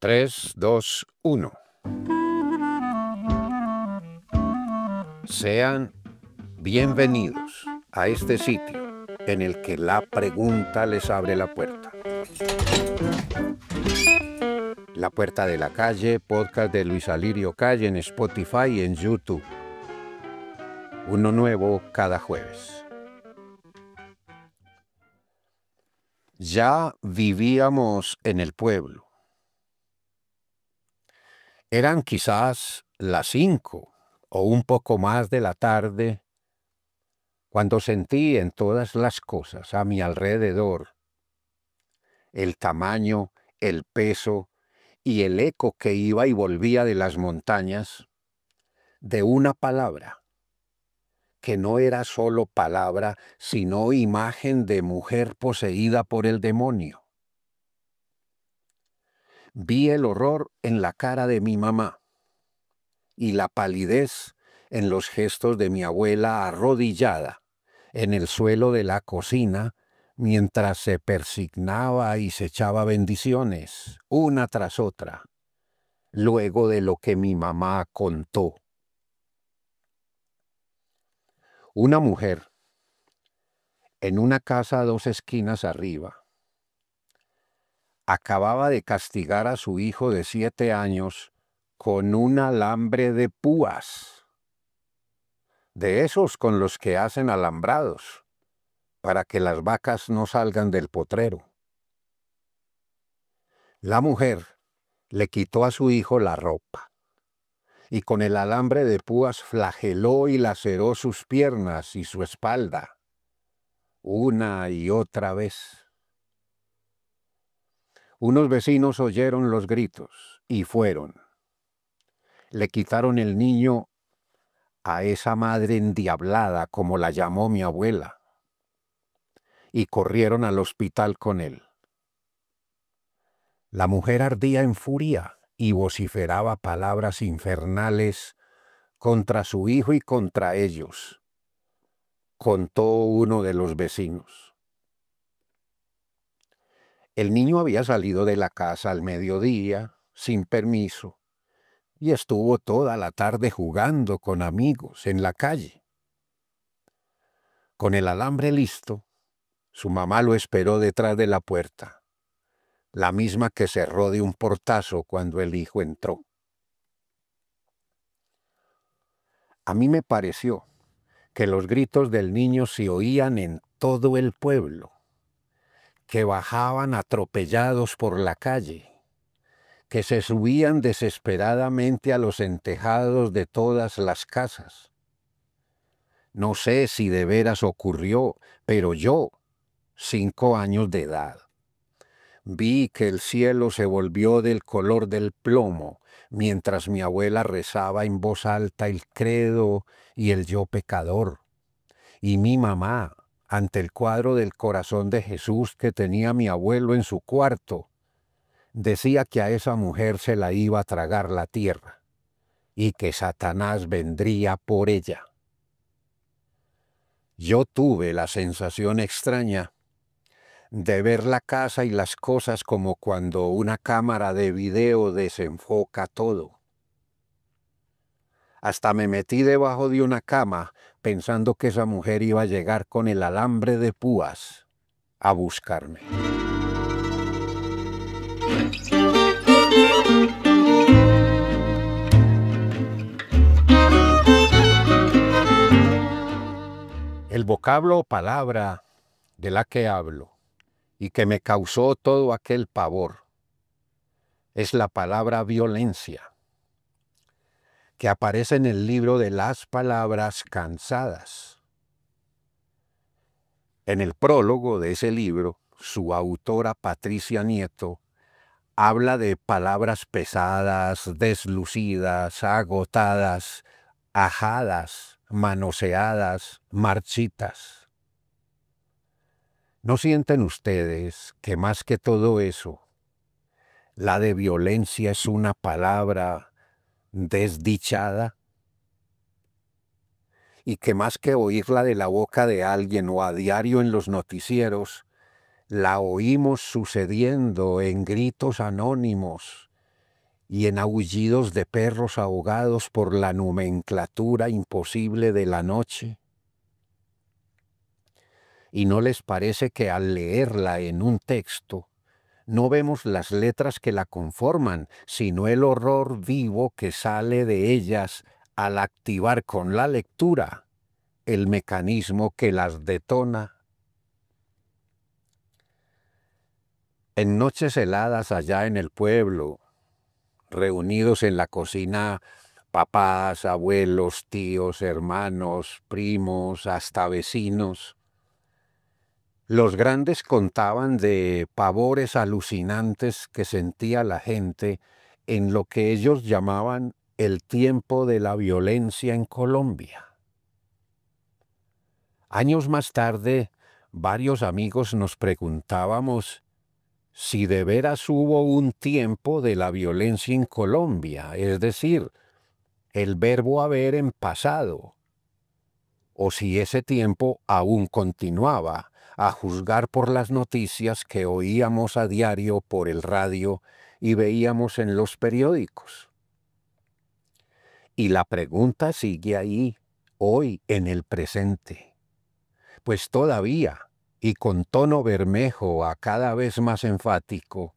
3, 2, 1. Sean bienvenidos a este sitio en el que la pregunta les abre la puerta. La Puerta de la Calle, podcast de Luis Alirio Calle en Spotify y en YouTube. Uno nuevo cada jueves. Ya vivíamos en el pueblo. Eran quizás las 5 o un poco más de la tarde cuando sentí en todas las cosas a mi alrededor el tamaño, el peso y el eco que iba y volvía de las montañas de una palabra que no era solo palabra, sino imagen de mujer poseída por el demonio. Vi el horror en la cara de mi mamá y la palidez en los gestos de mi abuela arrodillada en el suelo de la cocina mientras se persignaba y se echaba bendiciones, una tras otra, luego de lo que mi mamá contó. Una mujer, en una casa a 2 esquinas arriba, acababa de castigar a su hijo de 7 años con un alambre de púas, de esos con los que hacen alambrados, para que las vacas no salgan del potrero. La mujer le quitó a su hijo la ropa, y con el alambre de púas flageló y laceró sus piernas y su espalda, una y otra vez. Unos vecinos oyeron los gritos y fueron. Le quitaron el niño a esa madre endiablada, como la llamó mi abuela, y corrieron al hospital con él. La mujer ardía en furia y vociferaba palabras infernales contra su hijo y contra ellos, contó uno de los vecinos. El niño había salido de la casa al mediodía, sin permiso, y estuvo toda la tarde jugando con amigos en la calle. Con el alambre listo, su mamá lo esperó detrás de la puerta, la misma que cerró de un portazo cuando el hijo entró. A mí me pareció que los gritos del niño se oían en todo el pueblo, que bajaban atropellados por la calle, que se subían desesperadamente a los entejados de todas las casas. No sé si de veras ocurrió, pero yo, 5 años de edad, vi que el cielo se volvió del color del plomo mientras mi abuela rezaba en voz alta el credo y el yo pecador, y mi mamá, ante el cuadro del corazón de Jesús que tenía mi abuelo en su cuarto, decía que a esa mujer se la iba a tragar la tierra y que Satanás vendría por ella. Yo tuve la sensación extraña de ver la casa y las cosas como cuando una cámara de video desenfoca todo. Hasta me metí debajo de una cama pensando que esa mujer iba a llegar con el alambre de púas a buscarme. El vocablo o palabra de la que hablo y que me causó todo aquel pavor es la palabra violencia, que aparece en el libro de las palabras cansadas. En el prólogo de ese libro, su autora Patricia Nieto habla de palabras pesadas, deslucidas, agotadas, ajadas, manoseadas, marchitas. ¿No sienten ustedes que más que todo eso, la de violencia es una palabra desdichada? Y que más que oírla de la boca de alguien o a diario en los noticieros, la oímos sucediendo en gritos anónimos y en aullidos de perros ahogados por la nomenclatura imposible de la noche? ¿Y no les parece que al leerla en un texto, no vemos las letras que la conforman, sino el horror vivo que sale de ellas al activar con la lectura el mecanismo que las detona? En noches heladas allá en el pueblo, reunidos en la cocina, papás, abuelos, tíos, hermanos, primos, hasta vecinos, los grandes contaban de pavores alucinantes que sentía la gente en lo que ellos llamaban el tiempo de la violencia en Colombia. Años más tarde, varios amigos nos preguntábamos si de veras hubo un tiempo de la violencia en Colombia, es decir, el verbo haber en pasado, o si ese tiempo aún continuaba, a juzgar por las noticias que oíamos a diario por el radio y veíamos en los periódicos. Y la pregunta sigue ahí, hoy en el presente, pues todavía, y con tono bermejo a cada vez más enfático,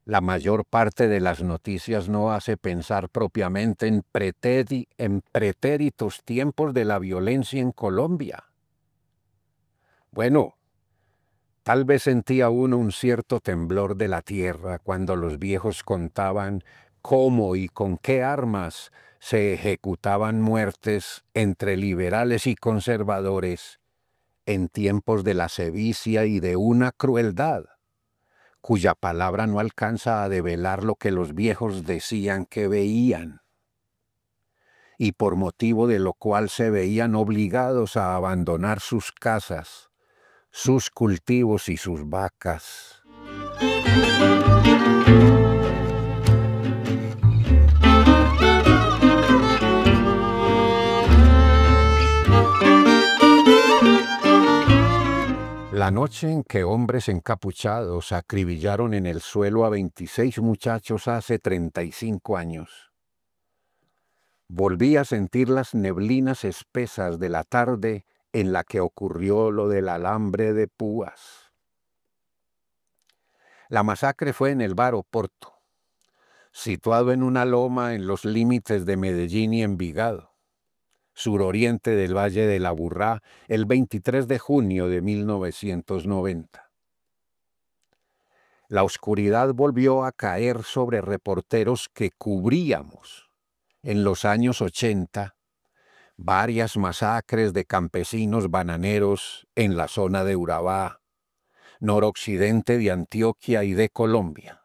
la mayor parte de las noticias no hace pensar propiamente en pretéritos tiempos de la violencia en Colombia. Bueno, tal vez sentía uno un cierto temblor de la tierra cuando los viejos contaban cómo y con qué armas se ejecutaban muertes entre liberales y conservadores en tiempos de la sevicia y de una crueldad cuya palabra no alcanza a develar lo que los viejos decían que veían, y por motivo de lo cual se veían obligados a abandonar sus casas, sus cultivos y sus vacas. La noche en que hombres encapuchados acribillaron en el suelo a 26 muchachos hace 35 años. Volví a sentir las neblinas espesas de la tarde en la que ocurrió lo del alambre de púas. La masacre fue en el bar Oporto, situado en una loma en los límites de Medellín y Envigado, suroriente del Valle de la Burrá, el 23 de junio de 1990. La oscuridad volvió a caer sobre reporteros que cubríamos, en los años 80, varias masacres de campesinos bananeros en la zona de Urabá, noroccidente de Antioquia y de Colombia.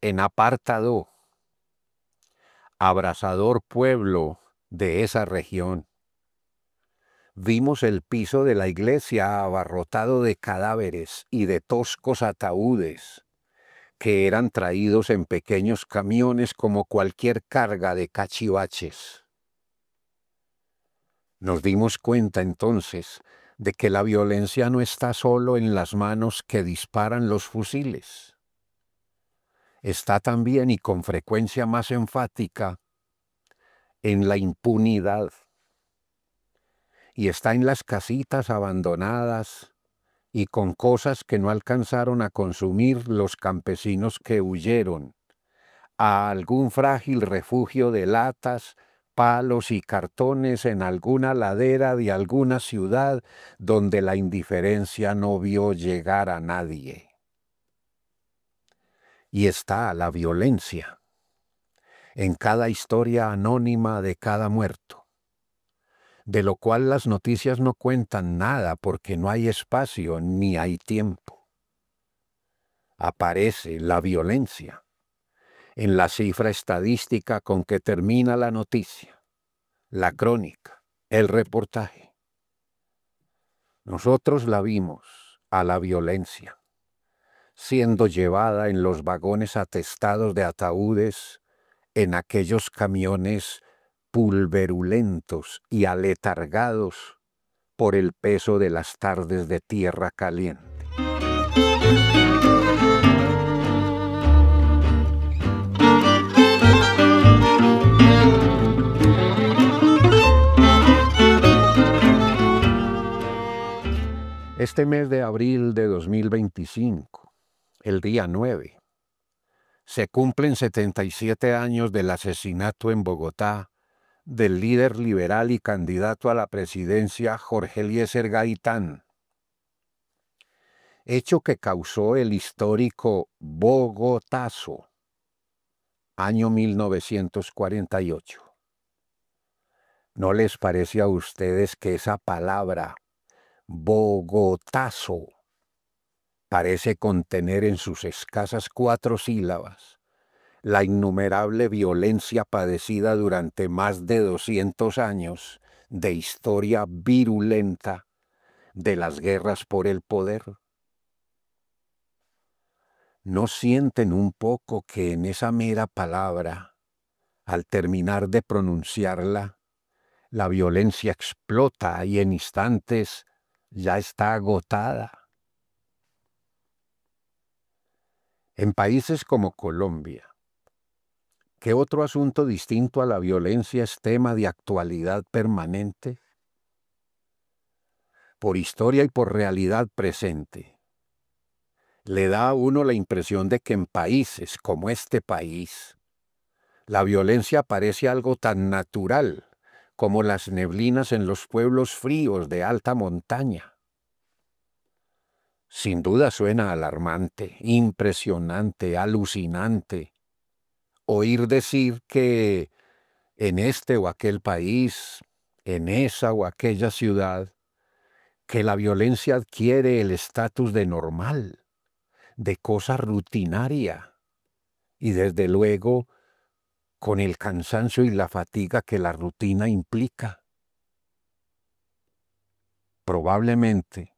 En Apartado, abrasador pueblo de esa región, vimos el piso de la iglesia abarrotado de cadáveres y de toscos ataúdes que eran traídos en pequeños camiones como cualquier carga de cachivaches. Nos dimos cuenta entonces de que la violencia no está solo en las manos que disparan los fusiles. Está también, y con frecuencia más enfática, en la impunidad. Y está en las casitas abandonadas y con cosas que no alcanzaron a consumir los campesinos que huyeron a algún frágil refugio de latas, palos y cartones en alguna ladera de alguna ciudad donde la indiferencia no vio llegar a nadie. Y está la violencia en cada historia anónima de cada muerto, de lo cual las noticias no cuentan nada porque no hay espacio ni hay tiempo. Aparece la violencia en la cifra estadística con que termina la noticia, la crónica, el reportaje. Nosotros la vimos, a la violencia, siendo llevada en los vagones atestados de ataúdes, en aquellos camiones pulverulentos y aletargados por el peso de las tardes de tierra caliente. Este mes de abril de 2025, el día 9, se cumplen 77 años del asesinato en Bogotá del líder liberal y candidato a la presidencia Jorge Eliezer Gaitán, hecho que causó el histórico Bogotazo, año 1948. ¿No les parece a ustedes que esa palabra, Bogotazo, parece contener en sus escasas 4 sílabas la innumerable violencia padecida durante más de 200 años de historia virulenta de las guerras por el poder? ¿No sienten un poco que en esa mera palabra, al terminar de pronunciarla, la violencia explota y en instantes ya está agotada? En países como Colombia, ¿qué otro asunto distinto a la violencia es tema de actualidad permanente? Por historia y por realidad presente, le da a uno la impresión de que en países como este país, la violencia parece algo tan natural como las neblinas en los pueblos fríos de alta montaña. Sin duda suena alarmante, impresionante, alucinante oír decir que en este o aquel país, en esa o aquella ciudad, que la violencia adquiere el estatus de normal, de cosa rutinaria, y desde luego con el cansancio y la fatiga que la rutina implica. Probablemente,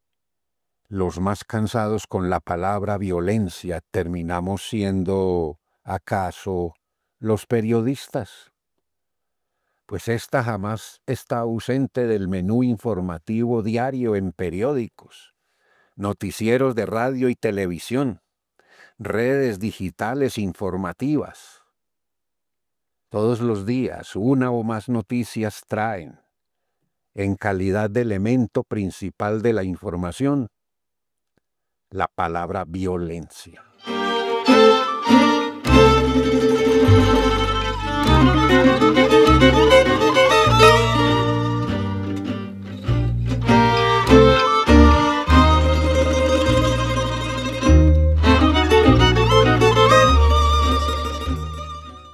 los más cansados con la palabra violencia terminamos siendo, acaso, los periodistas, pues ésta jamás está ausente del menú informativo diario en periódicos, noticieros de radio y televisión, redes digitales informativas. Todos los días una o más noticias traen, en calidad de elemento principal de la información, la palabra violencia.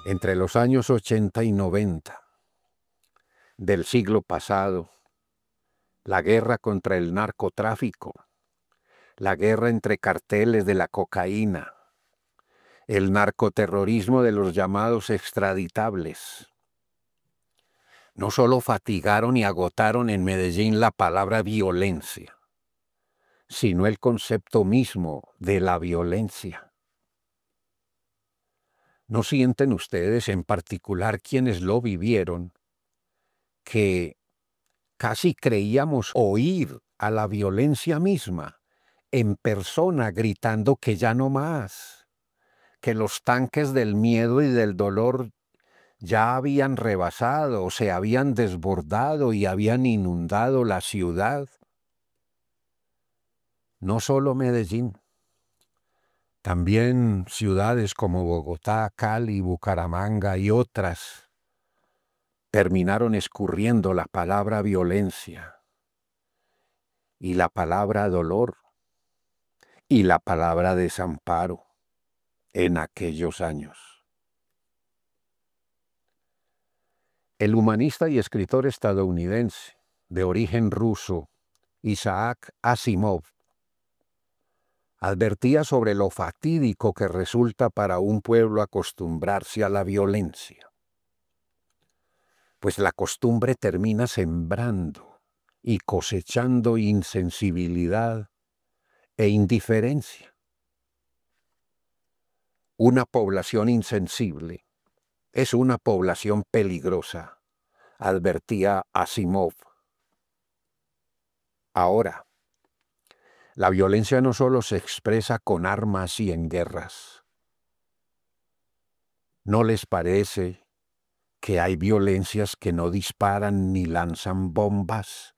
Entre los años 80 y 90 del siglo pasado, la guerra contra el narcotráfico, la guerra entre carteles de la cocaína, el narcoterrorismo de los llamados extraditables, no solo fatigaron y agotaron en Medellín la palabra violencia, sino el concepto mismo de la violencia. ¿No sienten ustedes, en particular quienes lo vivieron, que casi creíamos oír a la violencia misma en persona gritando que ya no más, que los tanques del miedo y del dolor ya habían rebasado, o se habían desbordado y habían inundado la ciudad? No solo Medellín, también ciudades como Bogotá, Cali, Bucaramanga y otras terminaron escurriendo la palabra violencia y la palabra dolor y la palabra desamparo en aquellos años. El humanista y escritor estadounidense de origen ruso, Isaac Asimov, advertía sobre lo fatídico que resulta para un pueblo acostumbrarse a la violencia, pues la costumbre termina sembrando y cosechando insensibilidad e indiferencia. Una población insensible es una población peligrosa, advertía Asimov. Ahora, la violencia no solo se expresa con armas y en guerras. ¿No les parece que hay violencias que no disparan ni lanzan bombas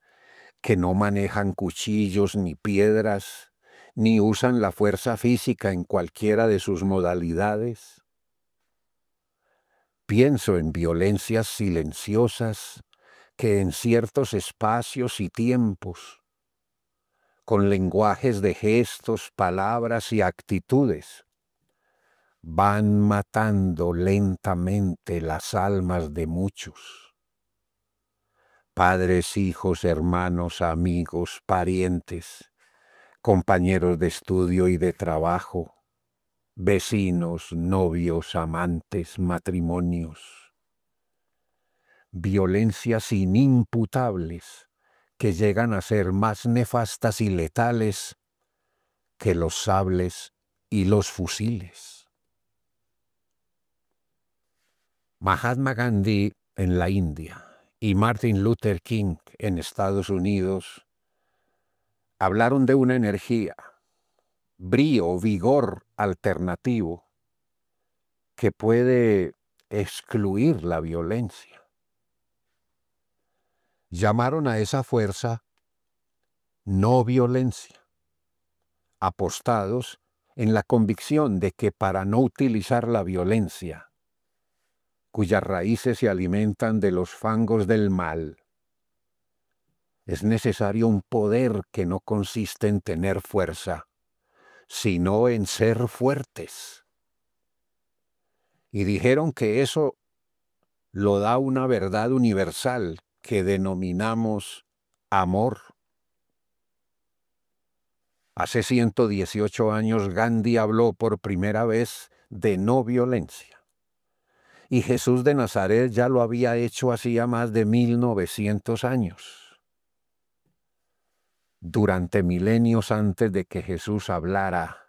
que no manejan cuchillos ni piedras, ni usan la fuerza física en cualquiera de sus modalidades. Pienso en violencias silenciosas que en ciertos espacios y tiempos, con lenguajes de gestos, palabras y actitudes, van matando lentamente las almas de muchos. Padres, hijos, hermanos, amigos, parientes, compañeros de estudio y de trabajo, vecinos, novios, amantes, matrimonios. Violencias inimputables que llegan a ser más nefastas y letales que los sables y los fusiles. Mahatma Gandhi en la India y Martin Luther King en Estados Unidos hablaron de una energía, brío, vigor alternativo que puede excluir la violencia. Llamaron a esa fuerza no violencia, apostados en la convicción de que para no utilizar la violencia, cuyas raíces se alimentan de los fangos del mal, es necesario un poder que no consiste en tener fuerza, sino en ser fuertes. Y dijeron que eso lo da una verdad universal que denominamos amor. Hace 118 años Gandhi habló por primera vez de no violencia. Y Jesús de Nazaret ya lo había hecho hacía más de 1900 años. Durante milenios antes de que Jesús hablara,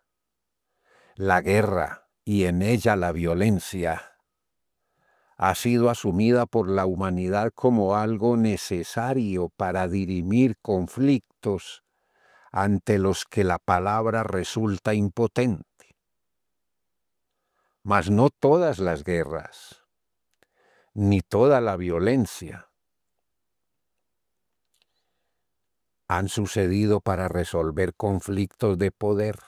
la guerra y en ella la violencia ha sido asumida por la humanidad como algo necesario para dirimir conflictos ante los que la palabra resulta impotente. Mas no todas las guerras, ni toda la violencia han sucedido para resolver conflictos de poder.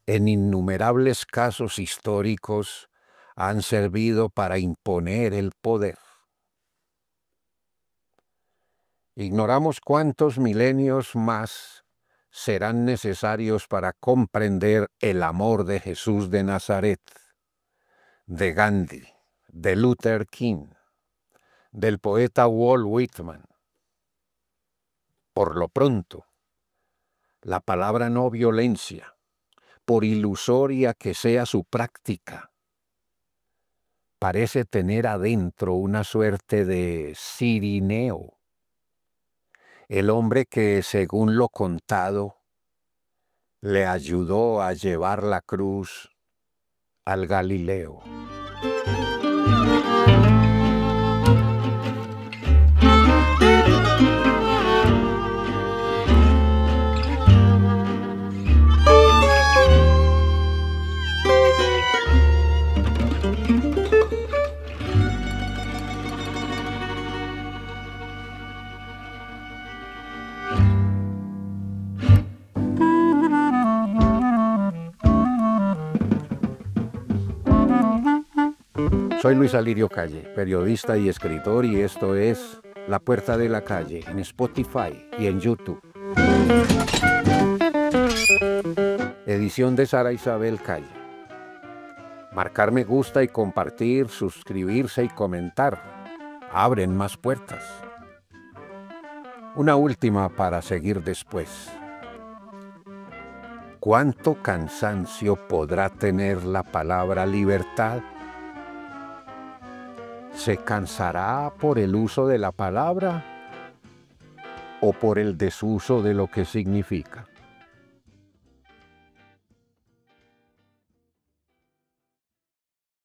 En innumerables casos históricos han servido para imponer el poder. Ignoramos cuántos milenios más serán necesarios para comprender el amor de Jesús de Nazaret, de Gandhi, de Luther King, del poeta Walt Whitman. Por lo pronto, la palabra no violencia, por ilusoria que sea su práctica, parece tener adentro una suerte de Cirineo, el hombre que, según lo contado, le ayudó a llevar la cruz al Galileo. Soy Luis Alirio Calle, periodista y escritor, y esto es La Puerta de la Calle en Spotify y en YouTube. Edición de Sara Isabel Calle. Marcar me gusta y compartir, suscribirse y comentar abren más puertas. Una última para seguir después. ¿Cuánto cansancio podrá tener la palabra libertad? ¿Se cansará por el uso de la palabra o por el desuso de lo que significa?